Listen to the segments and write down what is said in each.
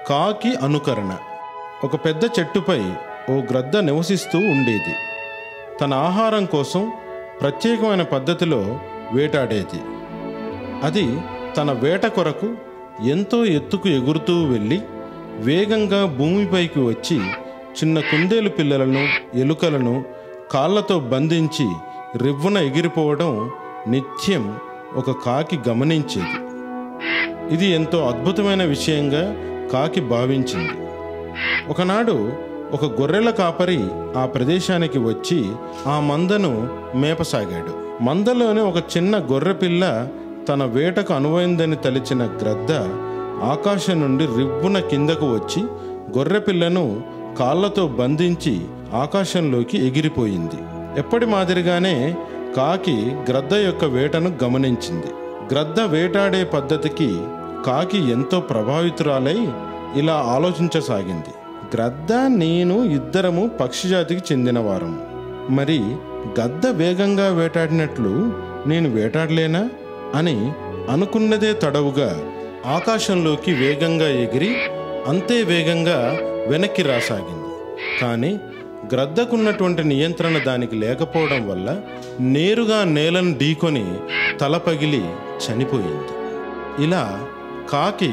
కాకి అనుకరణ. ఒక పెద్ద చెట్టుపై ఓ గ్రద్ద నివసిస్తూ ఉండేది. తన ఆహారం కోసం ప్రత్యేకమైన పద్ధతిలో వేటాడేది. అది తన వేట కొరకు ఎంతో ఎత్తుకు ఎగురుతూ వెళ్ళి వేగంగా భూమిపైకి వచ్చి చిన్న కుందేలు పిల్లలను, ఎలుకలను కాళ్ళతో బంధించి రివ్వున ఎగిరిపోవడం నిత్యం ఒక కాకి గమనించేది. ఇది ఎంతో అద్భుతమైన విషయంగా కాకి భావించింది. ఒకనాడు ఒక గొర్రెల కాపరి ఆ ప్రదేశానికి వచ్చి ఆ మందను మేపసాగాడు. మందలోని ఒక చిన్న గొర్రెపిల్ల తన వేటకు అనువైందని తలిచిన గ్రద్ద ఆకాశం నుండి రివ్వున కిందకు వచ్చి గొర్రెపిల్లను కాళ్ళతో బంధించి ఆకాశంలోకి ఎగిరిపోయింది. ఎప్పటి మాదిరిగానే కాకి గ్రద్ద యొక్క వేటను గమనించింది. గ్రద్ద వేటాడే పద్ధతికి కాకి ఎంతో ప్రభావితురాలై ఇలా ఆలోచించసాగింది. గ్రద్ద, నేను ఇద్దరము పక్షిజాతికి చెందినవారము. మరి గద్ద వేగంగా వేటాడినట్లు నేను వేటాడలేనా అని అనుకున్నదే తడవుగా ఆకాశంలోకి వేగంగా ఎగిరి అంతే వేగంగా వెనక్కి రాసాగింది. కానీ గ్రద్దకున్నటువంటి నియంత్రణ దానికి లేకపోవడం వల్ల నేరుగా నేలను ఢీకొని తల పగిలి చనిపోయింది. ఇలా కాకి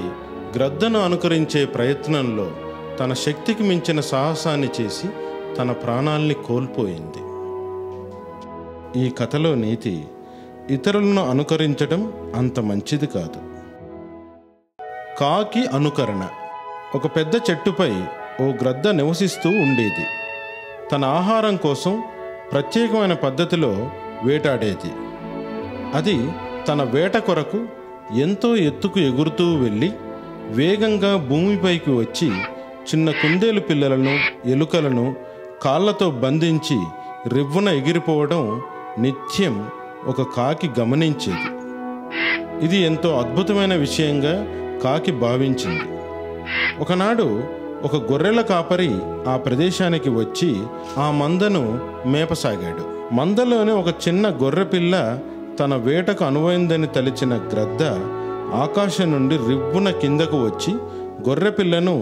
గ్రద్దను అనుకరించే ప్రయత్నంలో తన శక్తికి మించిన సాహసాన్ని చేసి తన ప్రాణాల్ని కోల్పోయింది. ఈ కథలో నీతి, ఇతరులను అనుకరించడం అంత మంచిది కాదు. కాకి అనుకరణ. ఒక పెద్ద చెట్టుపై ఓ గ్రద్ద నివసిస్తూ ఉండేది. తన ఆహారం కోసం ప్రత్యేకమైన పద్ధతిలో వేటాడేది. అది తన వేట కొరకు ఎంతో ఎత్తుకు ఎగురుతూ వెళ్ళి వేగంగా భూమిపైకి వచ్చి చిన్న కుందేలు పిల్లలను, ఎలుకలను కాళ్ళతో బంధించి రివ్వున ఎగిరిపోవడం నిత్యం ఒక కాకి గమనించేది. ఇది ఎంతో అద్భుతమైన విషయంగా కాకి భావించింది. ఒకనాడు ఒక గొర్రెల కాపరి ఆ ప్రదేశానికి వచ్చి ఆ మందను మేపసాగాడు. మందలోని ఒక చిన్న గొర్రెపిల్ల తన వేటకు అనువైందని తలిచిన గ్రద్ద ఆకాశం నుండి రివ్వున కిందకు వచ్చి గొర్రెపిల్లను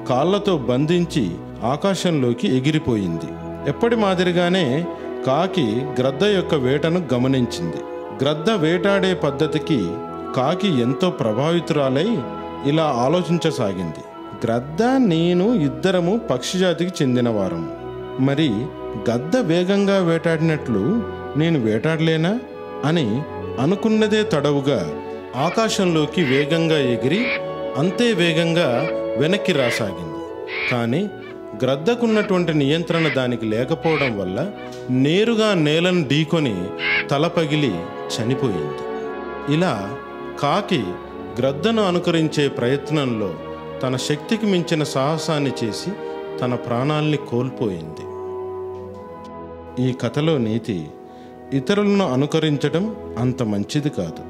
కాళ్ళతో బంధించి ఆకాశంలోకి ఎగిరిపోయింది. ఎప్పటి మాదిరిగానే కాకి గ్రద్ద యొక్క వేటను గమనించింది. గ్రద్ద వేటాడే పద్ధతికి కాకి ఎంతో ప్రభావితురాలై ఇలా ఆలోచించసాగింది. గ్రద్ద, నేను ఇద్దరము పక్షిజాతికి చెందినవారము. మరి గద్ద వేగంగా వేటాడినట్లు నేను వేటాడలేనా అని అనుకున్నదే తడవుగా ఆకాశంలోకి వేగంగా ఎగిరి అంతే వేగంగా వెనక్కి రాసాగింది. కానీ గ్రద్దకున్నటువంటి నియంత్రణ దానికి లేకపోవడం వల్ల నేరుగా నేలను ఢీకొని తల పగిలి చనిపోయింది. ఇలా కాకి గ్రద్దను అనుకరించే ప్రయత్నంలో తన శక్తికి మించిన సాహసాన్ని చేసి తన ప్రాణాల్ని కోల్పోయింది. ఈ కథలో నీతి, ఇతరులను అనుకరించడం అంత మంచిది కాదు.